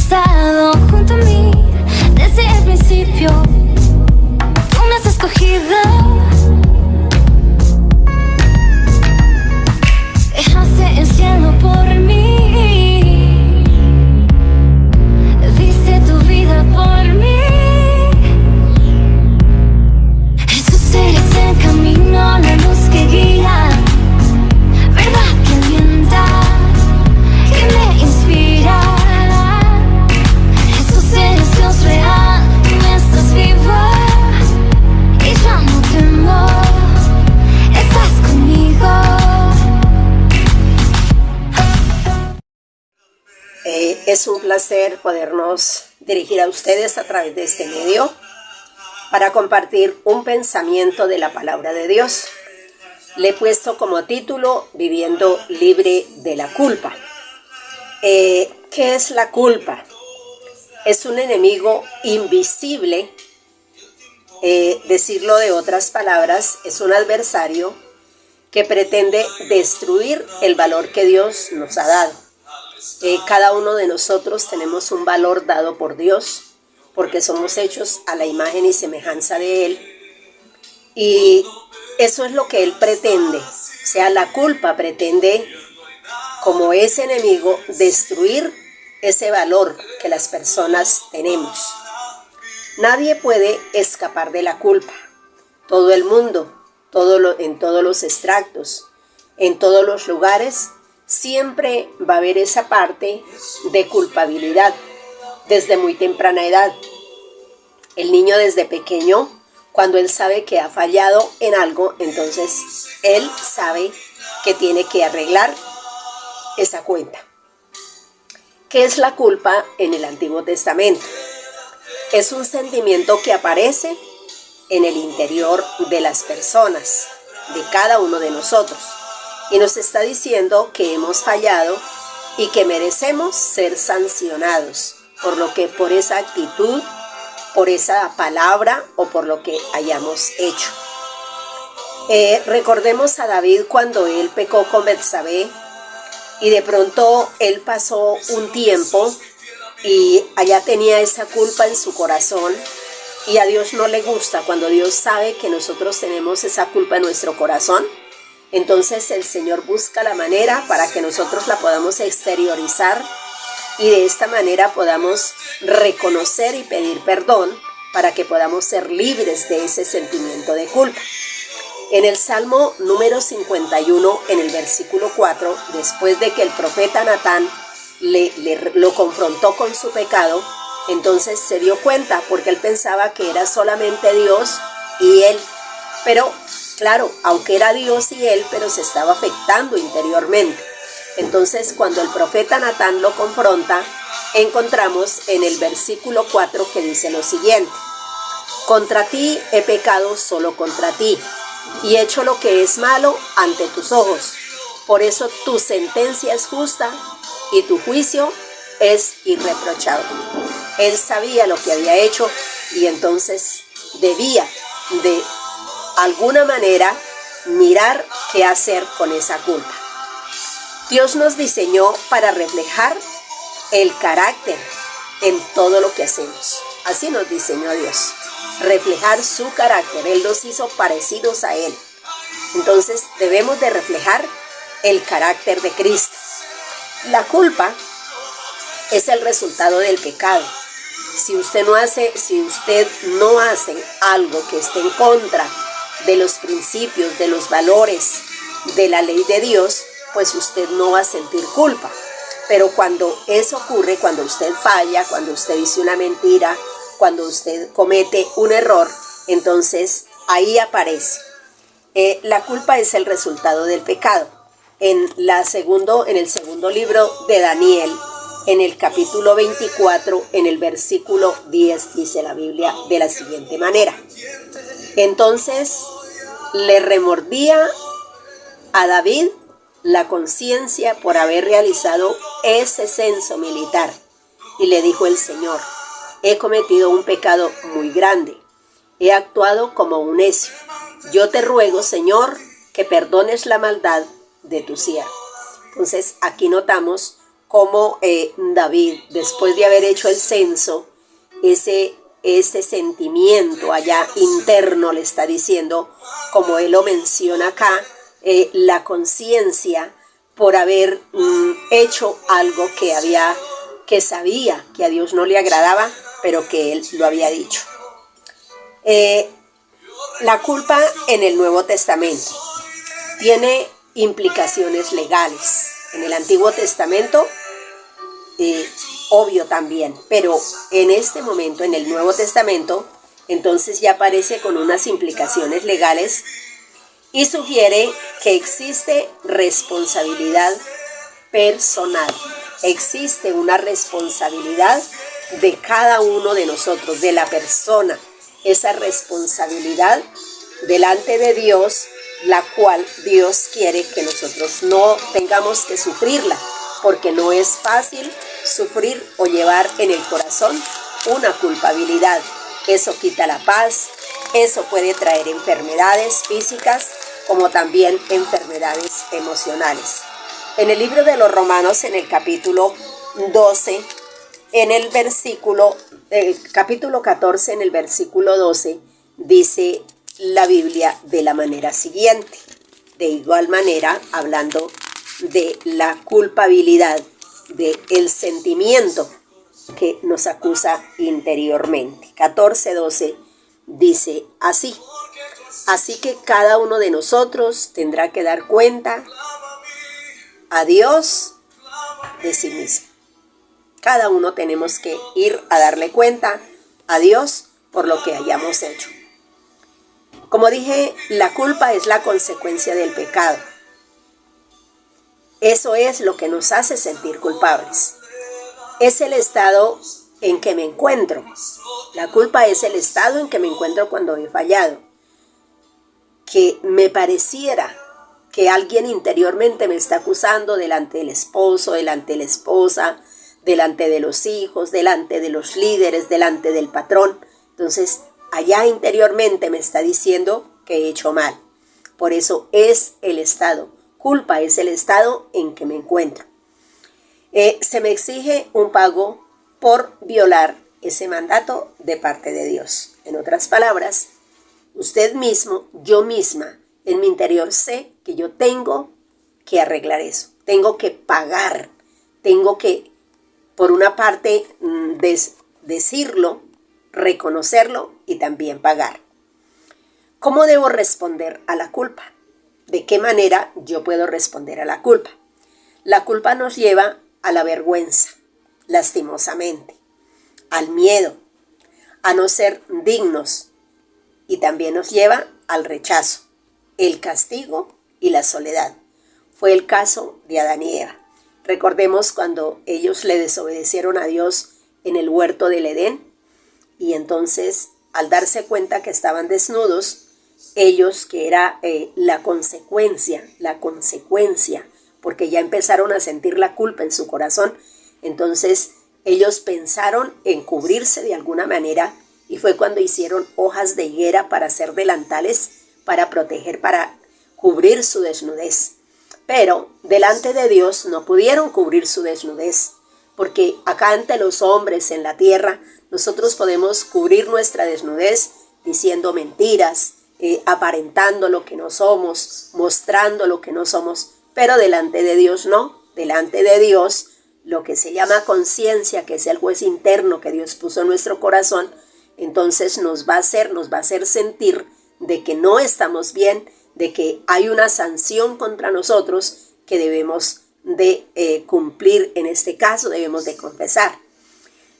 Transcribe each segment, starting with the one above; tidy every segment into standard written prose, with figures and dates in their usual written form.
estado junto a mí desde el principio. Tú me has escogido. Dejaste el cielo por mí. Diste tu vida por mí. Jesús, eres el camino, la luz que guía, verdad que alienta, que me inspira. Jesús, eres Dios real, tú estás vivo y ya no temo, estás conmigo. Es un placer podernos dirigir a ustedes a través de este medio para compartir un pensamiento de la palabra de Dios. Le he puesto como título Viviendo libre de la culpa. ¿Qué es la culpa? Es un enemigo invisible. Decirlo de otras palabras, es un adversario que pretende destruir el valor que Dios nos ha dado. Cada uno de nosotros tenemos un valor dado por Dios, porque somos hechos a la imagen y semejanza de Él. Y eso es lo que Él pretende. O sea, la culpa pretende, como ese enemigo, destruir ese valor que las personas tenemos. Nadie puede escapar de la culpa. Todo el mundo, en todos los extractos, en todos los lugares, siempre va a haber esa parte de culpabilidad desde muy temprana edad. El niño desde pequeño, cuando él sabe que ha fallado en algo, entonces él sabe que tiene que arreglar esa cuenta. ¿Qué es la culpa en el Antiguo Testamento? Es un sentimiento que aparece en el interior de las personas, de cada uno de nosotros. Y nos está diciendo que hemos fallado y que merecemos ser sancionados por esa actitud, por esa palabra o por lo que hayamos hecho. Recordemos a David cuando él pecó con Betsabé y de pronto él pasó un tiempo y allá tenía esa culpa en su corazón, y a Dios no le gusta cuando Dios sabe que nosotros tenemos esa culpa en nuestro corazón. Entonces el Señor busca la manera para que nosotros la podamos exteriorizar y de esta manera podamos reconocer y pedir perdón para que podamos ser libres de ese sentimiento de culpa. En el Salmo número 51, en el versículo 4, después de que el profeta Natán lo confrontó con su pecado, entonces se dio cuenta porque él pensaba que era solamente Dios y él, pero claro, aunque era Dios y él, pero se estaba afectando interiormente. Entonces, cuando el profeta Natán lo confronta, encontramos en el versículo 4 que dice lo siguiente: contra ti he pecado, solo contra ti, y he hecho lo que es malo ante tus ojos. Por eso tu sentencia es justa y tu juicio es irreprochable. Él sabía lo que había hecho y entonces debía de alguna manera mirar qué hacer con esa culpa. Dios nos diseñó para reflejar el carácter en todo lo que hacemos. Así nos diseñó Dios, reflejar su carácter. Él nos hizo parecidos a Él. Entonces debemos de reflejar el carácter de Cristo. La culpa es el resultado del pecado. Si usted no hace algo que esté en contra de los principios, de los valores, de la ley de Dios, pues usted no va a sentir culpa. Pero cuando eso ocurre, cuando usted falla, cuando usted dice una mentira, cuando usted comete un error, entonces ahí aparece. La culpa es el resultado del pecado. En el segundo libro de Daniel, en el capítulo 24, en el versículo 10, dice la Biblia de la siguiente manera: entonces le remordía a David la conciencia por haber realizado ese censo militar, y le dijo el Señor: he cometido un pecado muy grande, he actuado como un necio. Yo te ruego, Señor, que perdones la maldad de tu siervo. Entonces aquí notamos como David, después de haber hecho el censo, ese sentimiento allá interno le está diciendo, como él lo menciona acá, la conciencia por haber hecho algo que sabía que a Dios no le agradaba, pero que él lo había dicho. La culpa en el Nuevo Testamento tiene implicaciones legales. En el Antiguo Testamento, obvio también, pero en este momento, en el Nuevo Testamento, entonces ya aparece con unas implicaciones legales y sugiere que existe responsabilidad personal. Existe una responsabilidad de cada uno de nosotros, de la persona, esa responsabilidad delante de Dios, la cual Dios quiere que nosotros no tengamos que sufrirla, porque no es fácil sufrir o llevar en el corazón una culpabilidad. Eso quita la paz, eso puede traer enfermedades físicas como también enfermedades emocionales. En el libro de los Romanos, en el capítulo 12, en el capítulo 14, en el versículo 12, dice la Biblia de la manera siguiente. De igual manera, hablando de la culpabilidad, del sentimiento que nos acusa interiormente. 14:12 dice así: así que cada uno de nosotros tendrá que dar cuenta a Dios de sí mismo. Cada uno tenemos que ir a darle cuenta a Dios por lo que hayamos hecho. Como dije, la culpa es la consecuencia del pecado. Eso es lo que nos hace sentir culpables. Es el estado en que me encuentro. La culpa es el estado en que me encuentro cuando he fallado. Que me pareciera que alguien interiormente me está acusando delante del esposo, delante de la esposa, delante de los hijos, delante de los líderes, delante del patrón. Entonces, allá interiormente me está diciendo que he hecho mal. Por eso es el estado. Culpa es el estado en que me encuentro. Se me exige un pago por violar ese mandato de parte de Dios. En otras palabras, usted mismo, yo misma, en mi interior sé que yo tengo que arreglar eso. Tengo que pagar. Tengo que, por una parte, decirlo, reconocerlo y también pagar. ¿Cómo debo responder a la culpa? ¿De qué manera yo puedo responder a la culpa? La culpa nos lleva a la vergüenza, lastimosamente, al miedo, a no ser dignos, y también nos lleva al rechazo, el castigo y la soledad. Fue el caso de Adán y Eva. Recordemos cuando ellos le desobedecieron a Dios en el huerto del Edén, y entonces al darse cuenta que estaban desnudos, ellos, que era la consecuencia, porque ya empezaron a sentir la culpa en su corazón, entonces ellos pensaron en cubrirse de alguna manera, y fue cuando hicieron hojas de higuera para hacer delantales, para proteger, para cubrir su desnudez. Pero delante de Dios no pudieron cubrir su desnudez, porque acá ante los hombres en la tierra, nosotros podemos cubrir nuestra desnudez diciendo mentiras, aparentando lo que no somos, mostrando lo que no somos, pero delante de Dios no. Delante de Dios, lo que se llama conciencia, que es el juez interno que Dios puso en nuestro corazón, entonces nos va a hacer sentir de que no estamos bien, de que hay una sanción contra nosotros que debemos de cumplir. En este caso debemos de confesar.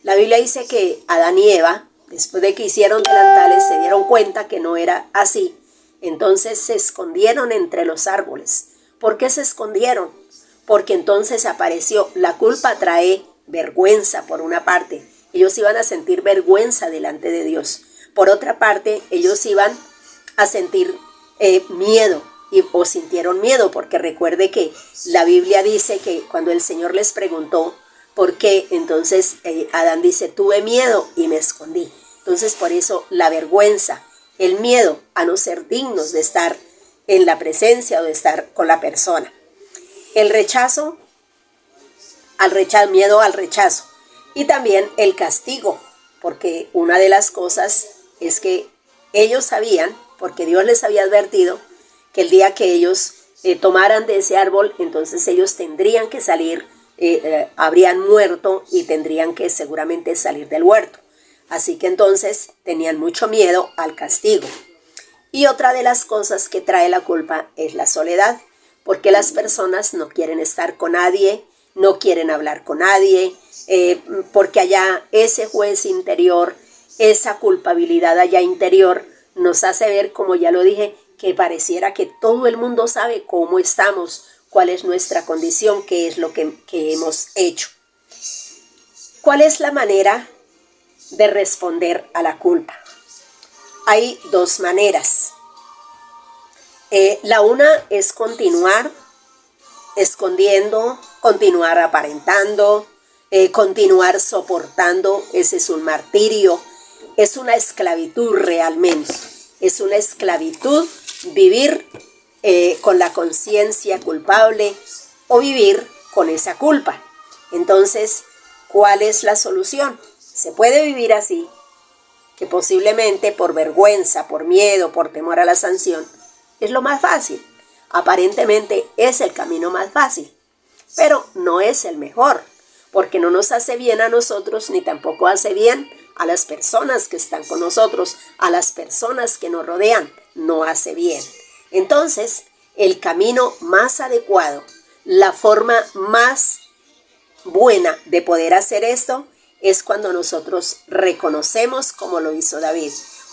La Biblia dice que Adán y Eva, después de que hicieron delantales, se dieron cuenta que no era así. Entonces se escondieron entre los árboles. ¿Por qué se escondieron? Porque entonces apareció. La culpa trae vergüenza por una parte. Ellos iban a sentir vergüenza delante de Dios. Por otra parte, ellos iban a sentir miedo, o sintieron miedo, porque recuerde que la Biblia dice que cuando el Señor les preguntó por qué, entonces Adán dice: tuve miedo y me escondí. Entonces por eso la vergüenza, el miedo a no ser dignos de estar en la presencia o de estar con la persona. El rechazo miedo al rechazo. Y también el castigo, porque una de las cosas es que ellos sabían, porque Dios les había advertido, que el día que ellos tomaran de ese árbol, entonces ellos tendrían que salir, habrían muerto y tendrían que seguramente salir del huerto. Así que entonces tenían mucho miedo al castigo. Y otra de las cosas que trae la culpa es la soledad, porque las personas no quieren estar con nadie, no quieren hablar con nadie, porque allá ese juez interior, esa culpabilidad allá interior nos hace ver, como ya lo dije, que pareciera que todo el mundo sabe cómo estamos, cuál es nuestra condición, qué es lo que hemos hecho. ¿Cuál es la manera de responder a la culpa? Hay dos maneras. La una es continuar escondiendo, continuar aparentando, continuar soportando. Ese es un martirio, es una esclavitud realmente. Es una esclavitud vivir con la conciencia culpable o vivir con esa culpa. Entonces, ¿cuál es la solución? Se puede vivir así, que posiblemente por vergüenza, por miedo, por temor a la sanción, es lo más fácil. Aparentemente es el camino más fácil, pero no es el mejor, porque no nos hace bien a nosotros ni tampoco hace bien a las personas que están con nosotros, a las personas que nos rodean, no hace bien. Entonces, el camino más adecuado, la forma más buena de poder hacer esto es cuando nosotros reconocemos, como lo hizo David,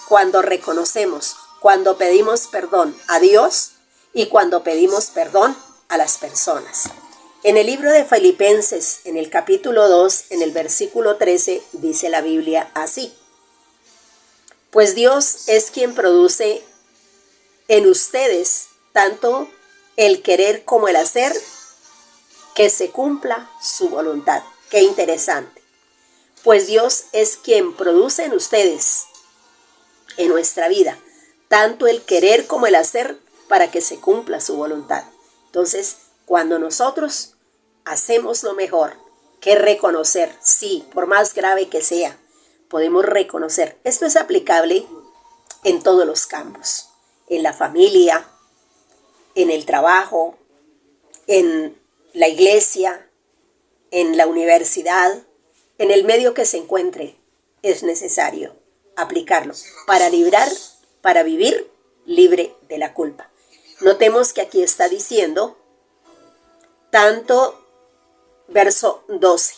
cuando reconocemos, cuando pedimos perdón a Dios y cuando pedimos perdón a las personas. En el libro de Filipenses, en el capítulo 2, en el versículo 13, dice la Biblia así: pues Dios es quien produce en ustedes tanto el querer como el hacer, que se cumpla su voluntad. Qué interesante. Pues Dios es quien produce en ustedes, en nuestra vida, tanto el querer como el hacer para que se cumpla su voluntad. Entonces, cuando nosotros hacemos lo mejor, que reconocer, sí, por más grave que sea, podemos reconocer. Esto es aplicable en todos los campos, en la familia, en el trabajo, en la iglesia, en la universidad, en el medio que se encuentre. Es necesario aplicarlo para vivir libre de la culpa. Notemos que aquí está diciendo, tanto verso 12,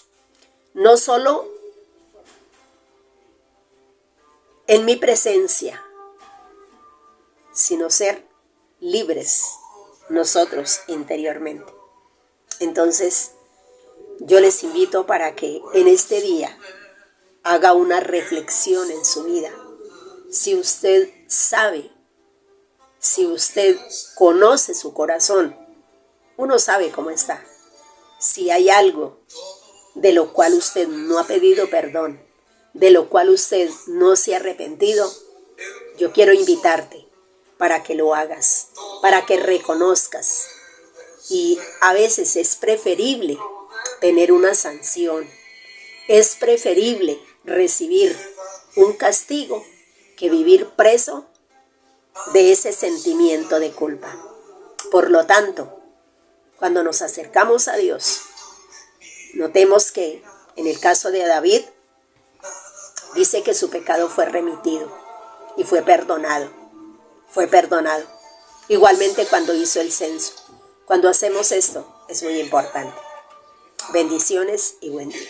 no solo en mi presencia, sino ser libres nosotros interiormente. Entonces, yo les invito para que en este día haga una reflexión en su vida. Si usted sabe, si usted conoce su corazón, uno sabe cómo está. Si hay algo de lo cual usted no ha pedido perdón, de lo cual usted no se ha arrepentido, yo quiero invitarte para que lo hagas, para que reconozcas. Y a veces es preferible tener una sanción, es preferible recibir un castigo que vivir preso de ese sentimiento de culpa. Por lo tanto, cuando nos acercamos a Dios, notemos que en el caso de David, dice que su pecado fue remitido y fue perdonado. Fue perdonado. Igualmente cuando hizo el censo. Cuando hacemos esto, es muy importante. Bendiciones y buen día.